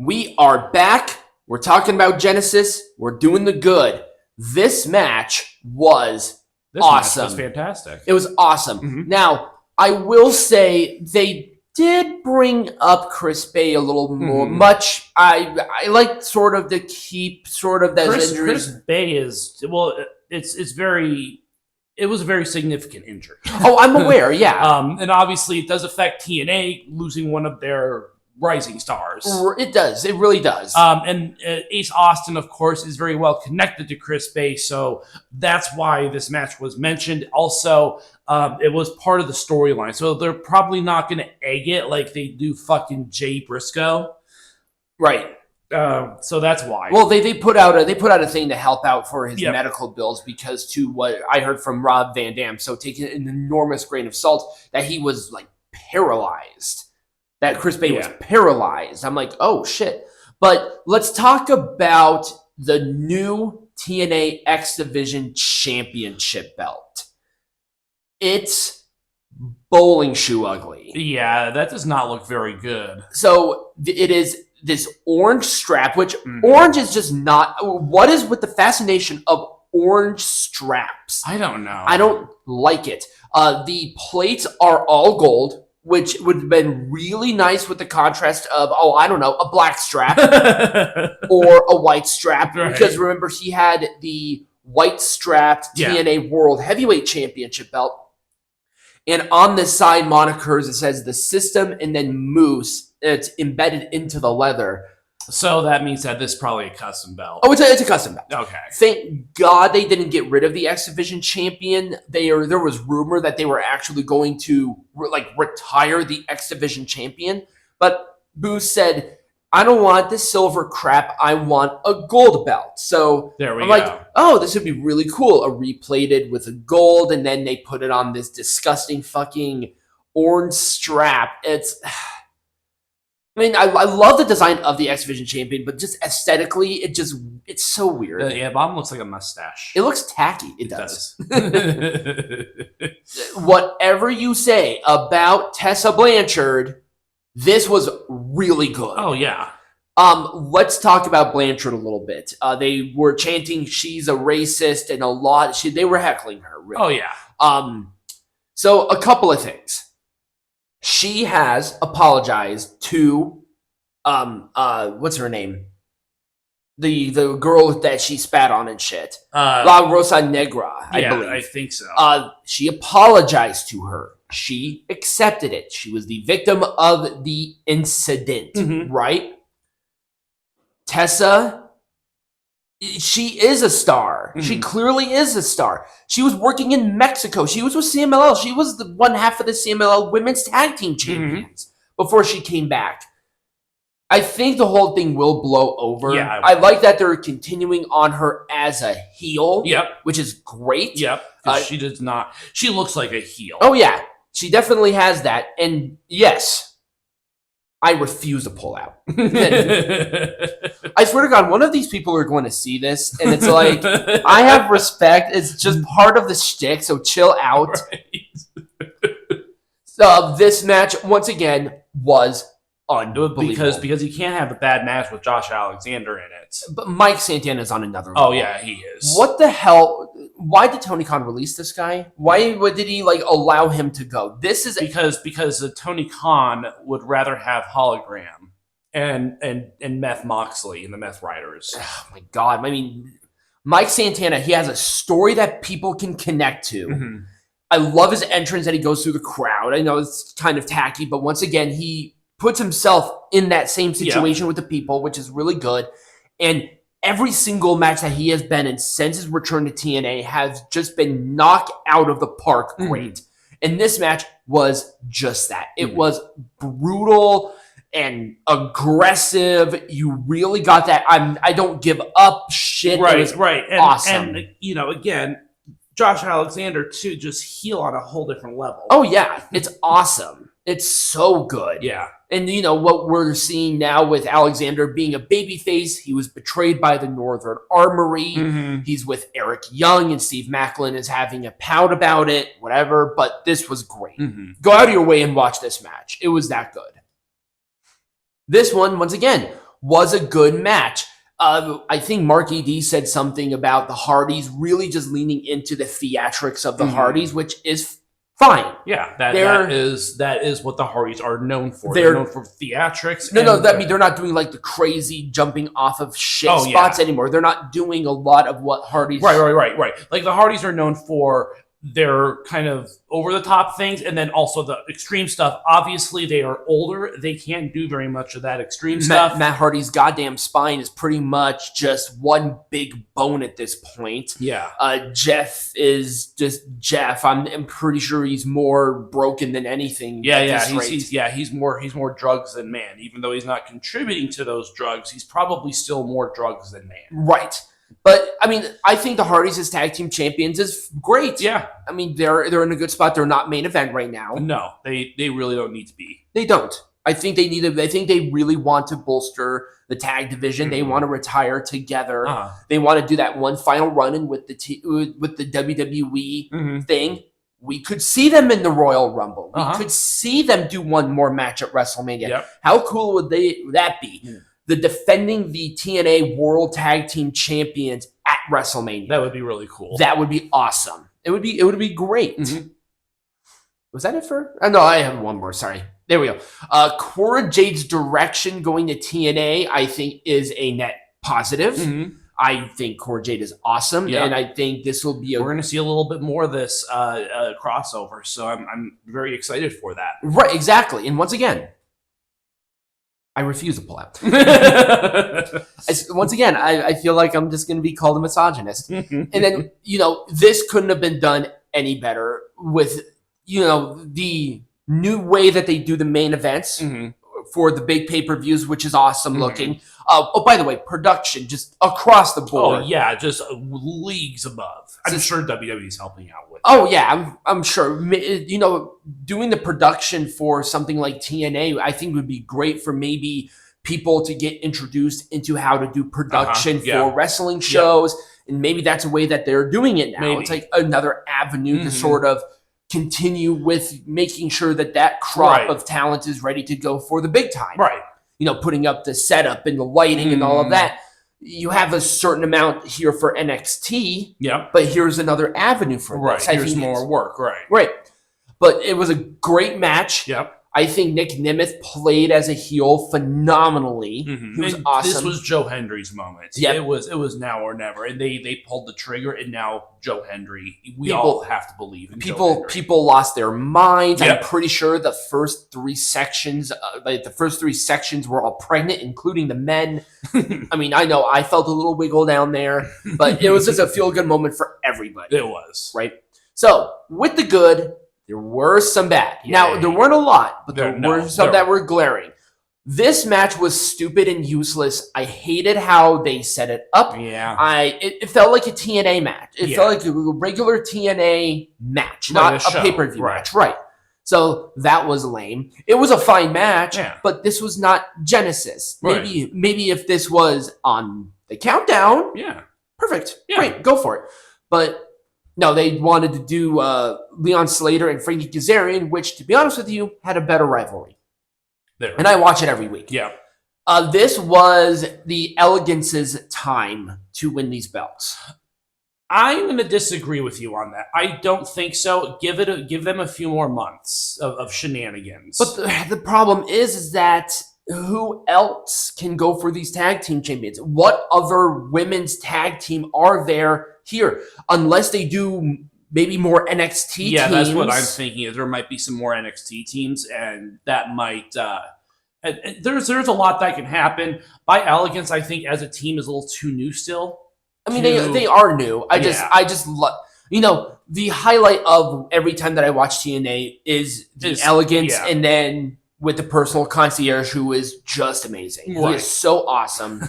We are back. We're talking about Genesis. We're doing the good. This match was awesome. Match was fantastic. It was awesome. Mm-hmm. Now, I will say they did bring up Chris Bay a little more. Much. I like sort of to keep sort of those injuries. Chris Bay is it was a very significant injury. Oh, I'm aware. Yeah. And obviously it does affect TNA losing one of their rising stars. It does. It really does. And Ace Austin, of course, is very well connected to Chris Bay, so that's why this match was mentioned. Also, it was part of the storyline, so they're probably not going to egg it like they do fucking Jay Briscoe. Right. So that's why. Well, they put out a thing to help out for his medical bills because, to what I heard from Rob Van Dam, so taking an enormous grain of salt, that he was like paralyzed. That Chris Bay was paralyzed. I'm like, oh shit. But let's talk about the new TNA X Division Championship belt. It's bowling shoe ugly. Yeah, that does not look very good. So it is this orange strap, which orange is just not. What is with the fascination of orange straps? I don't know. I don't like it. The plates are all gold, which would have been really nice with the contrast of, a black strap or a white strap. Right. Because remember, he had the white strapped TNA World Heavyweight Championship belt. And on the side monikers, it says the system and then Moose. It's embedded into the leather. So that means that this is probably a custom belt. Oh, it's a custom belt. Okay. Thank God they didn't get rid of the X Division champion. There was rumor that they were actually going to retire the X Division champion. But Booth said, I don't want this silver crap. I want a gold belt. So I'm like, oh, this would be really cool. A replated with a gold, and then they put it on this disgusting fucking orange strap. I love the design of the X Division champion, but just aesthetically, it's so weird. Yeah, Bob looks like a mustache. It looks tacky. It does. Whatever you say about Tessa Blanchard, this was really good. Oh, yeah. Let's talk about Blanchard a little bit. They were chanting she's a racist and a lot. They were heckling her. Really. Oh, yeah. So a couple of things. She has apologized to, what's her name? The girl that she spat on and shit. La Rosa Negra, I believe. I think so. She apologized to her. She accepted it. She was the victim of the incident, right? Tessa, she is a star. She clearly is a star. She was working in Mexico. She was with CMLL. She was the one half of the CMLL Women's Tag Team Champions before she came back. I think the whole thing will blow over. Yeah, I like that they're continuing on her as a heel. Yep. Which is great. Yep. She does not. She looks like a heel. Oh, yeah. She definitely has that. And yes, I refuse to pull out. I swear to God, one of these people are going to see this, and it's like, I have respect. It's just part of the shtick, so chill out. Right. So this match, once again, was unbelievable. Because you can't have a bad match with Josh Alexander in it. But Mike Santana's on another level. Oh, yeah, he is. What the hell? Why did Tony Khan release this guy? Why did he allow him to go? This is because Tony Khan would rather have Hologram and Meth Moxley and the Meth Riders. Oh my God! I mean, Mike Santana, he has a story that people can connect to. I love his entrance that he goes through the crowd. I know it's kind of tacky, but once again, he puts himself in that same situation with the people, which is really good. And every single match that he has been in since his return to TNA has just been knocked out of the park great. And this match was just that. It was brutal and aggressive. You really got that I don't give up shit. Right. And, awesome. And, again, Josh Alexander, too, just heel on a whole different level. Oh, yeah. It's awesome. It's so good. Yeah. And what we're seeing now with Alexander being a babyface, he was betrayed by the Northern Armory. He's with Eric Young, and Steve Maclin is having a pout about it, whatever. But this was great. Go out of your way and watch this match. It was that good. This one, once again, was a good match. I think Mark ED said something about the Hardys really just leaning into the theatrics of the Hardys, which is fine. Yeah, that is what the Hardys are known for. They're known for theatrics. I mean, they're not doing like the crazy jumping off of shit spots anymore. They're not doing a lot of what Hardys. Right. Like the Hardys are known for their kind of over the top things, and then also the extreme stuff. Obviously, they are older; they can't do very much of that extreme stuff. Matt Hardy's goddamn spine is pretty much just one big bone at this point. Yeah. Jeff is just Jeff. I'm pretty sure he's more broken than anything. He's more drugs than man. Even though he's not contributing to those drugs, he's probably still more drugs than man. Right. But, I mean, I think the Hardys as tag team champions is great. Yeah. I mean, they're in a good spot. They're not main event right now. No, they really don't need to be. They don't. I think they really want to bolster the tag division. They want to retire together. They want to do that one final run-in with the WWE thing. We could see them in the Royal Rumble. We could see them do one more match at WrestleMania. Yep. How cool would that be? The defending the TNA World Tag Team Champions at WrestleMania. That would be really cool. That would be awesome. It would be great. Was that it for? No, I have one more. Sorry. There we go. Cora Jade's direction going to TNA, I think, is a net positive. I think Cora Jade is awesome, and I think this will be. We're going to see a little bit more of this crossover, so I'm very excited for that. Right, exactly. And once again, I refuse to pull out. Once again, I feel like I'm just going to be called a misogynist. And then, this couldn't have been done any better with, the new way that they do the main events for the big pay-per-views, which is awesome looking. By the way, production just across the board. Oh, yeah, just leagues above. I'm sure WWE's helping out with it. Oh, yeah, I'm sure. Doing the production for something like TNA, I think would be great for maybe people to get introduced into how to do production for wrestling shows. And maybe that's a way that they're doing it now. Maybe. It's like another avenue to sort of continue with making sure that crop of talent is ready to go for the big time. Right. Putting up the setup and the lighting and all of that. You have a certain amount here for NXT, but here's another avenue for this. Here's more work, Right. But it was a great match. Yep. I think Nick Nemeth played as a heel phenomenally. He was awesome. This was Joe Hendry's moment. Yep. It was now or never. And they pulled the trigger, and now Joe Hendry. All have to believe in Joe Hendry. People lost their minds. Yep. I'm pretty sure the first three sections were all pregnant, including the men. I mean, I know I felt a little wiggle down there, but it was just a feel-good moment for everybody. It was. Right? So, with the good, there were some bad. Now, there weren't a lot, but there were some that were glaring. This match was stupid and useless. I hated how they set it up. Yeah. It felt like a TNA match. It felt like a regular TNA match, not a pay-per-view match. Right. So that was lame. It was a fine match, but this was not Genesis. Maybe if this was on the countdown, perfect. Yeah. Great, go for it. But no, they wanted to do Leon Slater and Frankie Kazarian, which, to be honest with you, had a better rivalry. And I watch it every week. Yeah. This was the Elegance's time to win these belts. I'm going to disagree with you on that. I don't think so. Give them a few more months of shenanigans. But the problem is that who else can go for these tag team champions? What other women's tag team are there here? Unless they do maybe more NXT teams. Yeah, that's what I'm thinking. Is there might be some more NXT teams, and that might. And there's a lot that can happen. By Elegance, I think as a team is a little too new still. I mean, they are new. I just love. The highlight of every time that I watch TNA is the Elegance, and then with the personal concierge, who is just amazing. Right. He is so awesome.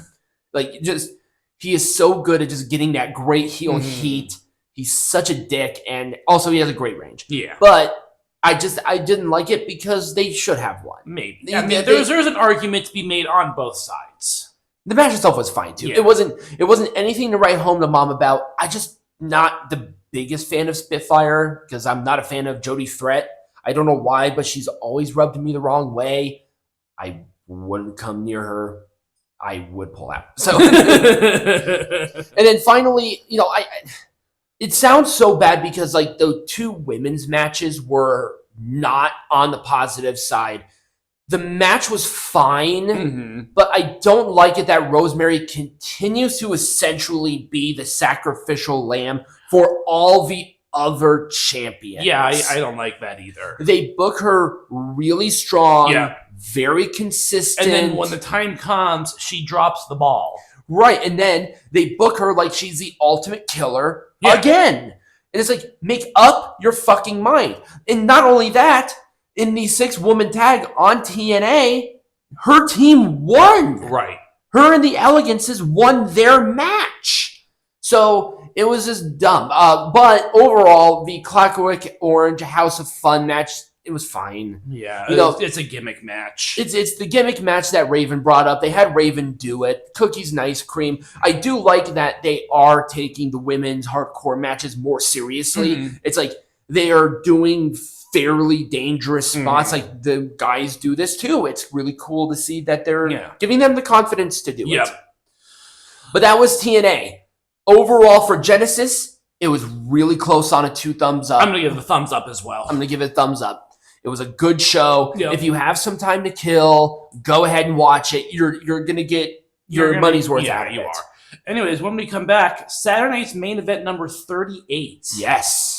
He is so good at just getting that great heel heat. He's such a dick, and also he has a great range. Yeah. But I didn't like it because they should have won. Maybe. There's an argument to be made on both sides. The match itself was fine too. Yeah. It wasn't anything to write home to mom about. I just not the biggest fan of Spitfire because I'm not a fan of Jody Threat. I don't know why, but she's always rubbed me the wrong way. I wouldn't come near her. I would pull out. So, and then finally, it sounds so bad because like the 2 women's matches were not on the positive side. The match was fine, but I don't like it that Rosemary continues to essentially be the sacrificial lamb for all the other champions. Yeah, I don't like that either. They book her really strong, Yeah. very consistent. And then when the time comes, she drops the ball. Right, and then they book her like she's the ultimate killer again. And it's like, make up your fucking mind. And not only that, in the 6-woman tag on TNA, her team won. Right. Her and the Elegances won their match. So it was just dumb. But overall, the Clockwork Orange House of Fun match, it was fine. Yeah, it's a gimmick match. It's the gimmick match that Raven brought up. They had Raven do it. Cookies and ice cream. I do like that they are taking the women's hardcore matches more seriously. It's like they are doing fairly dangerous spots. Like the guys do this too. It's really cool to see that they're giving them the confidence to do it. But that was TNA. Overall for Genesis, it was really close on a 2 thumbs up. I'm going to give it a thumbs up as well. I'm going to give it a thumbs up. It was a good show. Yep. If you have some time to kill, go ahead and watch it. You're going to get your money's worth out of it. You are. Anyways, when we come back, Saturday night's main event number 38. Yes.